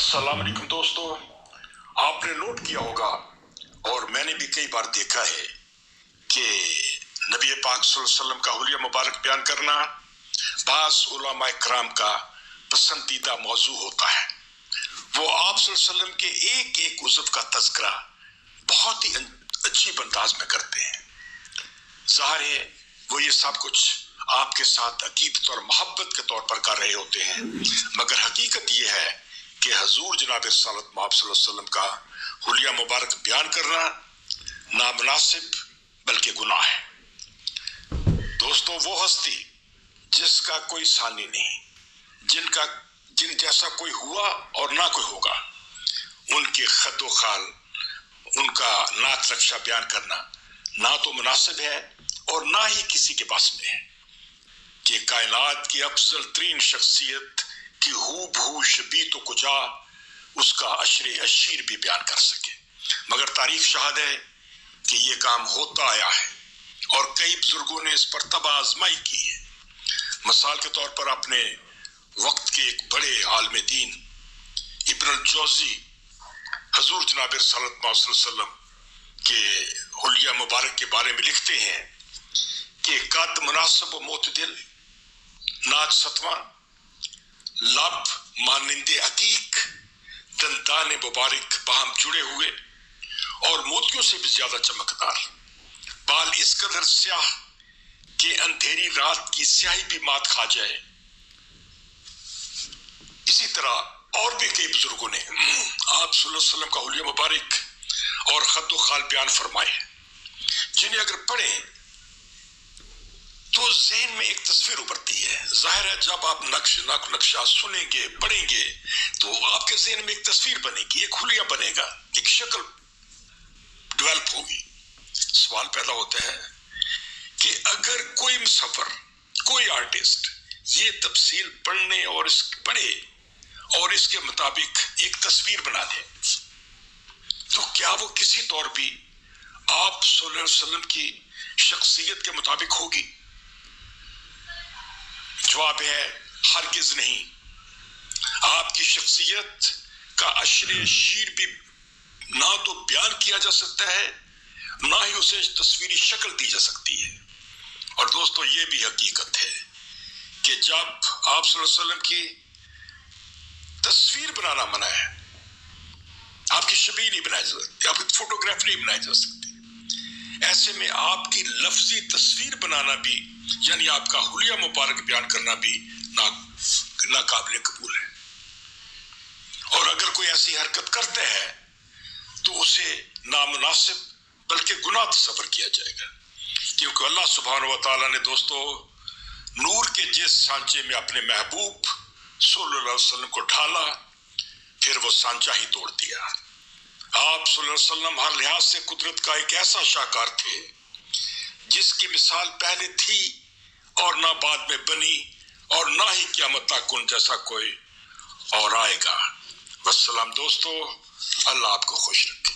अस्सलाम वालेकुम दोस्तों, आपने नोट किया होगा और मैंने भी कई बार देखा है कि नबी पाक सल्लल्लाहु अलैहि वसल्लम का हुलिया मुबारक बयान करना बाज़ उलमा इकराम का पसंदीदा मौजू होता है। वो आप सल्लल्लाहु अलैहि वसल्लम के एक एक उज़्व का तज़किरा बहुत ही अजीब अंदाज में करते हैं। ज़ाहिर है वो ये सब कुछ आपके साथ अकीदत और मोहब्बत के तौर पर कर रहे होते हैं, मगर हकीकत ये है कि हजूर जनाब सल्लल्लाहु अलैहि वसल्लम का हुलिया मुबारक बयान करना नामुनासिब बल्कि गुनाह है। दोस्तों, वो हस्ती जिसका कोई सानी नहीं, जिन जैसा कोई हुआ और ना कोई होगा, उनके खद्दो खाल, उनका नात रक्षा बयान करना ना तो मुनासिब है और ना ही किसी के पास में है कि कायनात की अफजल तरीन शख्सियत की हूबहू शबीह तो कुजा उसका अशरे अशीर भी बयान कर सके। मगर तारीख शहाद है कि ये काम होता आया है और कई बुजुर्गों ने इस पर तबाह आजमाई की है। मिसाल के तौर पर अपने वक्त के एक बड़े आलिम दीन इब्न अल-जौज़ी हजूर जनाब सल्लल्लाहु अलैहि वसल्लम के हुलिया मुबारक के बारे में लिखते हैं कि कद मुनासिब व मोतदिल, नाच सतवा, लब मानिंदे अकीक, दंदाने मुबारक बाहम जुड़े हुए और मोतियों से भी ज्यादा चमकदार, बाल इस कदर स्याह कि अंधेरी रात की स्याही भी मात खा जाए। इसी तरह और भी कई बुजुर्गों ने आप सल्लल्लाहु अलैहि वसल्लम का हुलिया मुबारक और खद्दो खाल बयान फरमाए, जिन्हें अगर पढ़ें तो ज़हन में एक तस्वीर उभरती है। जाहिर है जब आप नक्शा सुनेंगे, पढ़ेंगे, तो आपके ज़हन में एक तस्वीर बनेगी, एक हुलिया बनेगा, एक शक्ल डेवलप होगी। सवाल पैदा होता है कि अगर कोई मुसफ़िर, कोई आर्टिस्ट ये तफसील पढ़ने और पढ़े और इसके मुताबिक एक तस्वीर बना दे, तो क्या वो किसी तौर भी आप सल्लल्लाहु अलैहि वसल्लम की शख्सियत के मुताबिक होगी? जवाब है हरगिज नहीं। आपकी शख्सियत का अशरे शीर भी ना तो बयान किया जा सकता है, ना ही उसे तस्वीरी शक्ल दी जा सकती है। और दोस्तों, ये भी हकीकत है कि जब आप सल्लल्लाहु अलैहि वसल्लम की तस्वीर बनाना मना है, आपकी शबीह नहीं बनाई जा सकती, आपकी फोटोग्राफ नहीं बनाई जा सकती, ऐसे में आपकी लफ्जी तस्वीर बनाना भी यानी आपका हुलिया मुबारक बयान करना भी नाकाबिल कबूल है। और अगर कोई ऐसी हरकत करता है तो उसे नामुनासिब बल्कि गुनाह तस्वर किया जाएगा, क्योंकि अल्लाह सुब्हानहू व तआला ने दोस्तों नूर के जिस सांचे में अपने महबूब सल्लल्लाहु अलैहि वसल्लम को ढाला, फिर वो सांचा ही तोड़ दिया। आप सल्लल्लाहु अलैहि वसल्लम हर लिहाज से कुदरत का एक ऐसा शाहकार थे जिसकी मिसाल पहले थी और ना बाद में बनी और ना ही क़यामत तक उन जैसा कोई और आएगा। वस्सलाम दोस्तों, अल्लाह आपको खुश रखे।